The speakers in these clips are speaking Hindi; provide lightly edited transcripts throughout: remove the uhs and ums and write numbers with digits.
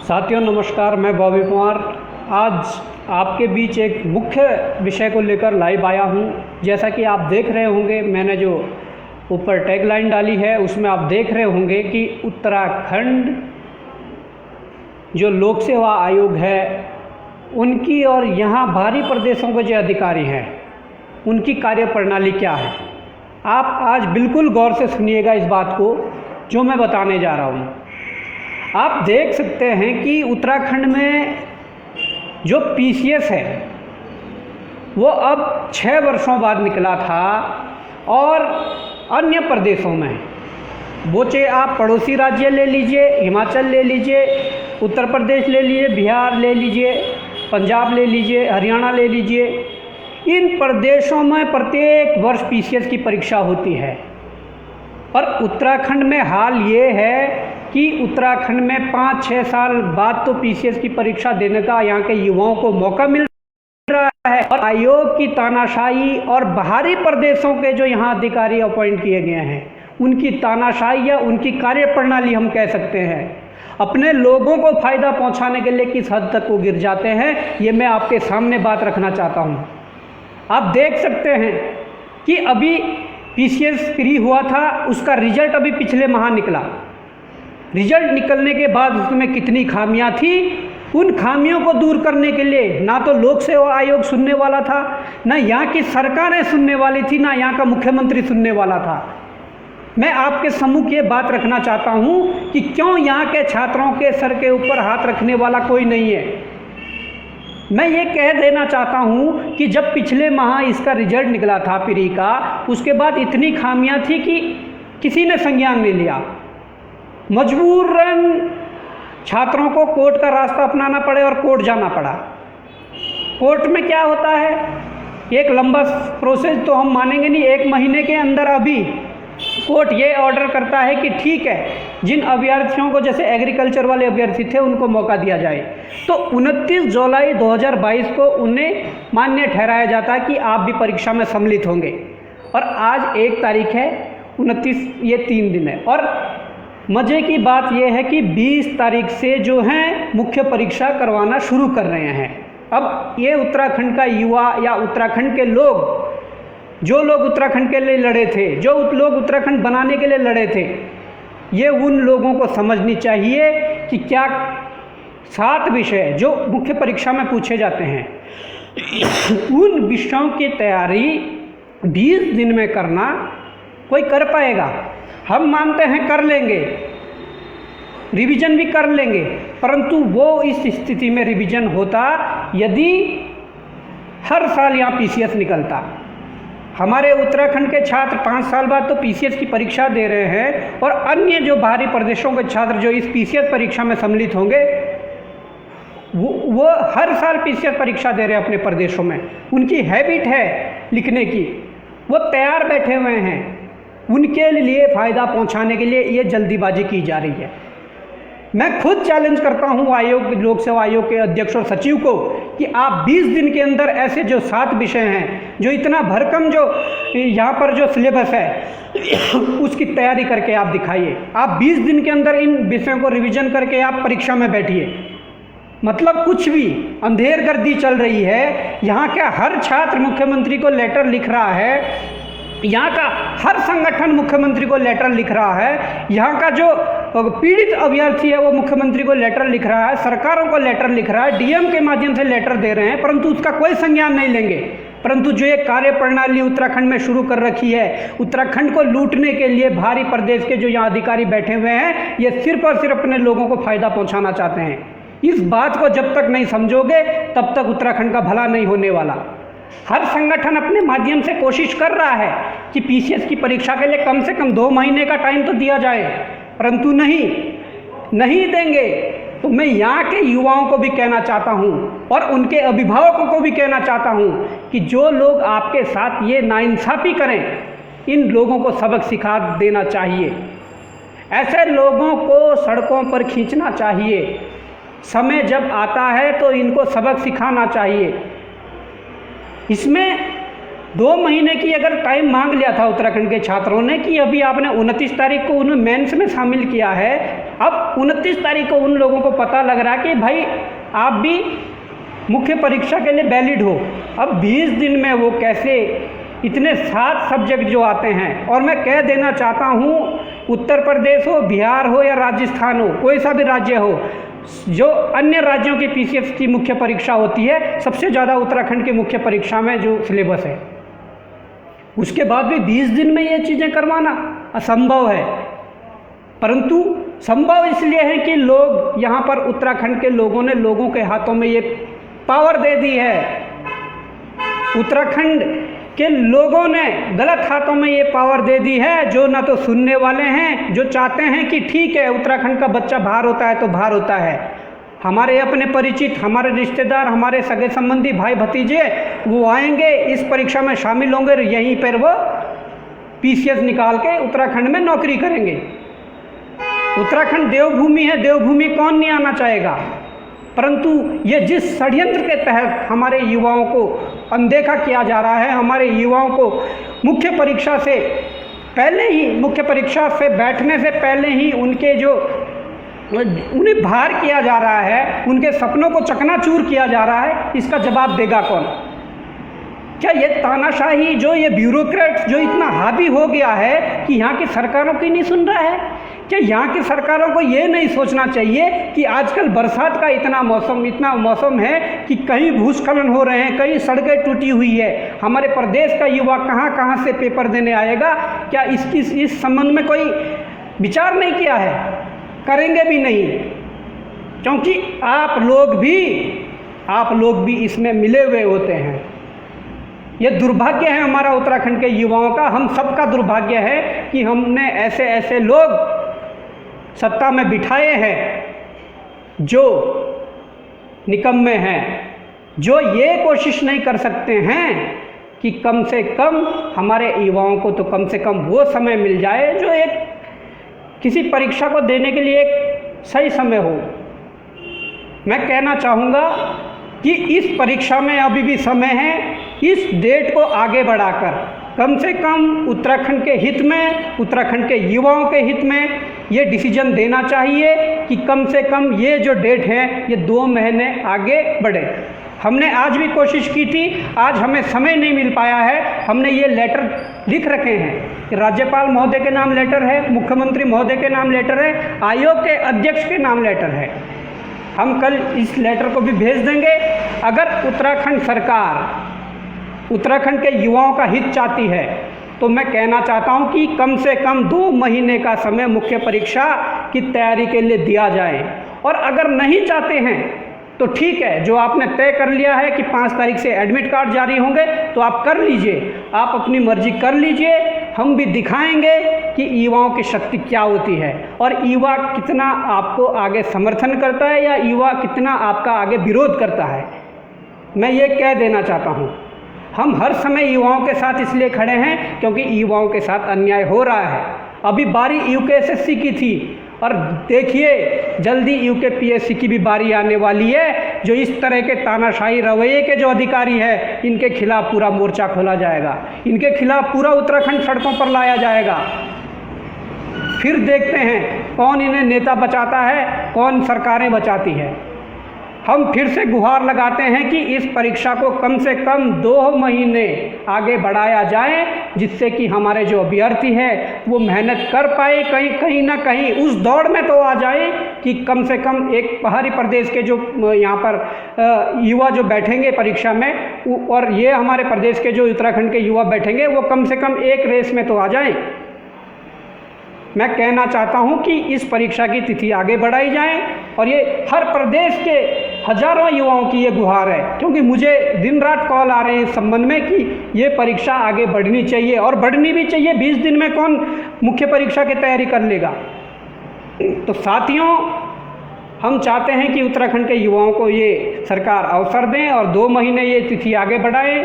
साथियों नमस्कार, मैं बॉबी कुमार आज आपके बीच एक मुख्य विषय को लेकर लाइव आया हूं। जैसा कि आप देख रहे होंगे, मैंने जो ऊपर टैगलाइन डाली है उसमें आप देख रहे होंगे कि उत्तराखंड जो लोक सेवा आयोग है उनकी और यहाँ बाहरी प्रदेशों के जो अधिकारी हैं उनकी कार्यप्रणाली क्या है। आप आज बिल्कुल गौर से सुनिएगा इस बात को जो मैं बताने जा रहा हूँ। आप देख सकते हैं कि उत्तराखंड में जो पीसीएस है वो अब 6 वर्षों बाद निकला था और अन्य प्रदेशों में वो चाहे आप पड़ोसी राज्य ले लीजिए, हिमाचल ले लीजिए, उत्तर प्रदेश ले लीजिए, बिहार ले लीजिए, पंजाब ले लीजिए, हरियाणा ले लीजिए, इन प्रदेशों में प्रत्येक वर्ष पीसीएस की परीक्षा होती है। पर उत्तराखंड में हाल ये है कि उत्तराखंड में 5-6 साल बाद तो पीसीएस की परीक्षा देने का यहाँ के युवाओं को मौका मिल रहा है और आयोग की तानाशाही और बाहरी प्रदेशों के जो यहाँ अधिकारी अपॉइंट किए गए हैं उनकी तानाशाही या उनकी कार्यप्रणाली हम कह सकते हैं, अपने लोगों को फ़ायदा पहुँचाने के लिए किस हद तक वो गिर जाते हैं, ये मैं आपके सामने बात रखना चाहता हूँ। आप देख सकते हैं कि अभी पीसीएस फ्री हुआ था, उसका रिजल्ट अभी पिछले माह निकला। रिजल्ट निकलने के बाद उसमें कितनी खामियां थी, उन खामियों को दूर करने के लिए ना तो लोक सेवा आयोग सुनने वाला था, ना यहाँ की सरकारें सुनने वाली थी, ना यहाँ का मुख्यमंत्री सुनने वाला था। मैं आपके सम्मुख ये बात रखना चाहता हूँ कि क्यों यहाँ के छात्रों के सर के ऊपर हाथ रखने वाला कोई नहीं है। मैं ये कह देना चाहता हूँ कि जब पिछले माह इसका रिजल्ट निकला था प्री का, उसके बाद इतनी खामियां थी कि किसी ने संज्ञान नहीं लिया। मजबूरन छात्रों को कोर्ट का रास्ता अपनाना पड़े और कोर्ट जाना पड़ा। कोर्ट में क्या होता है, एक लंबा प्रोसेस तो हम मानेंगे नहीं। 1 महीने के अंदर अभी कोर्ट ये ऑर्डर करता है कि ठीक है, जिन अभ्यर्थियों को जैसे एग्रीकल्चर वाले अभ्यर्थी थे उनको मौका दिया जाए, तो 29 जुलाई 2022 को उन्हें मान्य ठहराया जाता है कि आप भी परीक्षा में सम्मिलित होंगे। और आज 1 तारीख है, 29 ये 3 दिन है। और मज़े की बात यह है कि 20 तारीख से जो हैं मुख्य परीक्षा करवाना शुरू कर रहे हैं। अब ये उत्तराखंड का युवा या उत्तराखंड के लोग, जो लोग उत्तराखंड के लिए लड़े थे, जो लोग उत्तराखंड बनाने के लिए लड़े थे, ये उन लोगों को समझनी चाहिए कि क्या 7 विषय जो मुख्य परीक्षा में पूछे जाते हैं उन विषयों की तैयारी 20 दिन में करना कोई कर पाएगा। हम मानते हैं कर लेंगे, रिवीजन भी कर लेंगे, परंतु वो इस स्थिति में रिवीजन होता यदि हर साल यहाँ पीसीएस निकलता। हमारे उत्तराखंड के छात्र 5 साल बाद तो पीसीएस की परीक्षा दे रहे हैं और अन्य जो बाहरी प्रदेशों के छात्र जो इस पीसीएस परीक्षा में सम्मिलित होंगे वो हर साल पीसीएस परीक्षा दे रहे हैं अपने प्रदेशों में। उनकी हैबिट है लिखने की, वो तैयार बैठे हुए हैं। उनके लिए फ़ायदा पहुंचाने के लिए ये जल्दीबाजी की जा रही है। मैं खुद चैलेंज करता हूं आयोग, लोक सेवा आयोग के अध्यक्ष और सचिव को कि आप 20 दिन के अंदर ऐसे जो 7 विषय हैं, जो इतना भरकम जो यहाँ पर जो सिलेबस है उसकी तैयारी करके आप दिखाइए। आप 20 दिन के अंदर इन विषयों को रिवीजन करके आप परीक्षा में बैठिए। मतलब कुछ भी अंधेरगर्दी चल रही है। यहाँ का हर छात्र मुख्यमंत्री को लेटर लिख रहा है, यहाँ का हर संगठन मुख्यमंत्री को लेटर लिख रहा है, यहाँ का जो पीड़ित अभ्यर्थी है वो मुख्यमंत्री को लेटर लिख रहा है, सरकारों को लेटर लिख रहा है, डीएम के माध्यम से लेटर दे रहे हैं, परंतु उसका कोई संज्ञान नहीं लेंगे। परंतु जो एक कार्यप्रणाली उत्तराखंड में शुरू कर रखी है, उत्तराखंड को लूटने के लिए बाहरी प्रदेश के जो यहाँ अधिकारी बैठे हुए हैं, ये सिर्फ और सिर्फ अपने लोगों को फ़ायदा पहुँचाना चाहते हैं। इस बात को जब तक नहीं समझोगे तब तक उत्तराखंड का भला नहीं होने वाला। हर संगठन अपने माध्यम से कोशिश कर रहा है कि पीसीएस की परीक्षा के लिए कम से कम 2 महीने का टाइम तो दिया जाए, परंतु नहीं देंगे। तो मैं यहाँ के युवाओं को भी कहना चाहता हूँ और उनके अभिभावकों को भी कहना चाहता हूँ कि जो लोग आपके साथ ये नाइंसाफ़ी करें, इन लोगों को सबक सिखा देना चाहिए। ऐसे लोगों को सड़कों पर खींचना चाहिए। समय जब आता है तो इनको सबक सिखाना चाहिए। इसमें 2 महीने की अगर टाइम मांग लिया था उत्तराखंड के छात्रों ने कि अभी आपने 29 तारीख को उन्हें मेंस में शामिल किया है, अब 29 तारीख को उन लोगों को पता लग रहा है कि भाई आप भी मुख्य परीक्षा के लिए वैलिड हो। अब 20 दिन में वो कैसे, इतने 7 सब्जेक्ट जो आते हैं, और मैं कह देना चाहता हूँ उत्तर प्रदेश हो, बिहार हो या राजस्थान हो, कोई सा भी राज्य हो, जो अन्य राज्यों की पीसीएस की मुख्य परीक्षा होती है, सबसे ज़्यादा उत्तराखंड की मुख्य परीक्षा में जो सिलेबस है, उसके बाद भी 20 दिन में ये चीज़ें करवाना असंभव है। परंतु संभव इसलिए है कि लोग यहाँ पर उत्तराखंड के लोगों ने, लोगों के हाथों में ये पावर दे दी है। उत्तराखंड के लोगों ने गलत हाथों में ये पावर दे दी है, जो ना तो सुनने वाले हैं, जो चाहते हैं कि ठीक है उत्तराखंड का बच्चा बाहर होता है तो बाहर होता है, हमारे अपने परिचित, हमारे रिश्तेदार, हमारे सगे संबंधी, भाई भतीजे वो आएंगे, इस परीक्षा में शामिल होंगे, यहीं पर वो पीसीएस निकाल के उत्तराखंड में नौकरी करेंगे। उत्तराखंड देवभूमि है, देवभूमि कौन नहीं आना चाहेगा। परंतु ये जिस षड्यंत्र के तहत हमारे युवाओं को अनदेखा किया जा रहा है, हमारे युवाओं को मुख्य परीक्षा से पहले ही, मुख्य परीक्षा से बैठने से पहले ही उनके जो उन्हें बाहर किया जा रहा है, उनके सपनों को चकनाचूर किया जा रहा है, इसका जवाब देगा कौन? क्या ये तानाशाही, जो ये ब्यूरोक्रेट जो इतना हावी हो गया है कि यहाँ की सरकारों की नहीं सुन रहा है? क्या यहाँ की सरकारों को ये नहीं सोचना चाहिए कि आजकल बरसात का इतना मौसम है कि कहीं भूस्खलन हो रहे हैं, कहीं सड़कें टूटी हुई है, हमारे प्रदेश का युवा कहाँ से पेपर देने आएगा? क्या इस संबंध में कोई विचार नहीं किया है? करेंगे भी नहीं, क्योंकि आप लोग भी इसमें मिले हुए होते हैं। ये दुर्भाग्य है हमारा उत्तराखंड के युवाओं का, हम सबका दुर्भाग्य है कि हमने ऐसे लोग सत्ता में बिठाए हैं जो निकम्मे हैं, जो ये कोशिश नहीं कर सकते हैं कि कम से कम हमारे युवाओं को तो कम से कम वो समय मिल जाए जो एक किसी परीक्षा को देने के लिए एक सही समय हो। मैं कहना चाहूँगा कि इस परीक्षा में अभी भी समय है, इस डेट को आगे बढ़ाकर कम से कम उत्तराखंड के हित में, उत्तराखंड के युवाओं के हित में ये डिसीजन देना चाहिए कि कम से कम ये जो डेट है ये 2 महीने आगे बढ़े। हमने आज भी कोशिश की थी, आज हमें समय नहीं मिल पाया है। हमने ये लेटर लिख रखे हैं कि राज्यपाल महोदय के नाम लेटर है, मुख्यमंत्री महोदय के नाम लेटर है, आयोग के अध्यक्ष के नाम लेटर है। हम कल इस लेटर को भी भेज देंगे। अगर उत्तराखंड सरकार उत्तराखंड के युवाओं का हित चाहती है तो मैं कहना चाहता हूं कि कम से कम 2 महीने का समय मुख्य परीक्षा की तैयारी के लिए दिया जाए। और अगर नहीं चाहते हैं तो ठीक है, जो आपने तय कर लिया है कि 5 तारीख से एडमिट कार्ड जारी होंगे तो आप कर लीजिए, आप अपनी मर्जी कर लीजिए। हम भी दिखाएंगे कि युवाओं की शक्ति क्या होती है और युवा कितना आपको आगे समर्थन करता है या युवा कितना आपका आगे विरोध करता है। मैं ये कह देना चाहता हूँ, हम हर समय युवाओं के साथ इसलिए खड़े हैं क्योंकि युवाओं के साथ अन्याय हो रहा है। अभी बारी यूकेएसएससी की थी और देखिए जल्दी यूकेपीएससी की भी बारी आने वाली है। जो इस तरह के तानाशाही रवैये के जो अधिकारी हैं, इनके खिलाफ पूरा मोर्चा खोला जाएगा, इनके खिलाफ पूरा उत्तराखंड सड़कों पर लाया जाएगा। फिर देखते हैं कौन इन्हें नेता बचाता है, कौन सरकारें बचाती है। हम फिर से गुहार लगाते हैं कि इस परीक्षा को कम से कम 2 महीने आगे बढ़ाया जाए, जिससे कि हमारे जो अभ्यर्थी हैं वो मेहनत कर पाए, कहीं ना कहीं उस दौड़ में तो आ जाए कि कम से कम एक पहाड़ी प्रदेश के जो यहाँ पर युवा जो बैठेंगे परीक्षा में, और ये हमारे प्रदेश के जो उत्तराखंड के युवा बैठेंगे, वो कम से कम एक रेस में तो आ जाएं। मैं कहना चाहता हूं कि इस परीक्षा की तिथि आगे बढ़ाई जाए और ये हर प्रदेश के हजारों युवाओं की ये गुहार है, क्योंकि मुझे दिन रात कॉल आ रहे हैं इस संबंध में कि ये परीक्षा आगे बढ़नी चाहिए और बढ़नी भी चाहिए। 20 दिन में कौन मुख्य परीक्षा की तैयारी कर लेगा। तो साथियों, हम चाहते हैं कि उत्तराखंड के युवाओं को ये सरकार अवसर दें और 2 महीने ये तिथि आगे बढ़ाएं।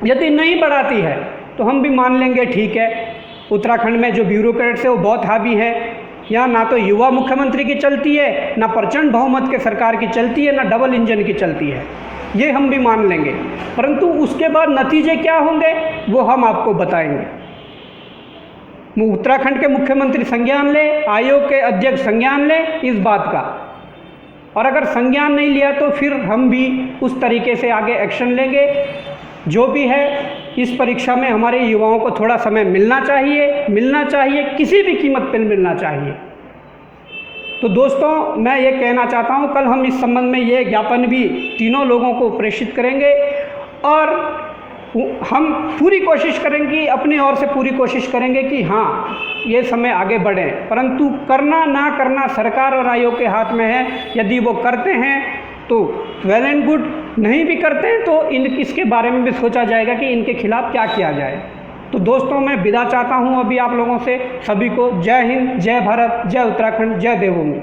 यदि नहीं बढ़ाती है तो हम भी मान लेंगे, ठीक है, उत्तराखंड में जो ब्यूरोक्रेट्स है वो बहुत हावी है। यहाँ ना तो युवा मुख्यमंत्री की चलती है, ना प्रचंड बहुमत के सरकार की चलती है, ना डबल इंजन की चलती है। ये हम भी मान लेंगे, परंतु उसके बाद नतीजे क्या होंगे वो हम आपको बताएंगे। उत्तराखंड के मुख्यमंत्री संज्ञान ले, आयोग के अध्यक्ष संज्ञान ले इस बात का, और अगर संज्ञान नहीं लिया तो फिर हम भी उस तरीके से आगे एक्शन लेंगे। जो भी है, इस परीक्षा में हमारे युवाओं को थोड़ा समय मिलना चाहिए, किसी भी कीमत पर मिलना चाहिए। तो दोस्तों, मैं ये कहना चाहता हूँ, कल हम इस संबंध में ये ज्ञापन भी तीनों लोगों को प्रेषित करेंगे और हम पूरी कोशिश करेंगे, अपनी ओर से पूरी कोशिश करेंगे कि हाँ ये समय आगे बढ़े, परंतु करना ना करना सरकार और आयोग के हाथ में है। यदि वो करते हैं तो वेल एंड गुड, नहीं भी करते हैं तो इसके बारे में भी सोचा जाएगा कि इनके खिलाफ क्या किया जाए। तो दोस्तों, मैं विदा चाहता हूँ अभी आप लोगों से। सभी को जय हिंद, जय भारत, जय उत्तराखंड, जय देवभूमि।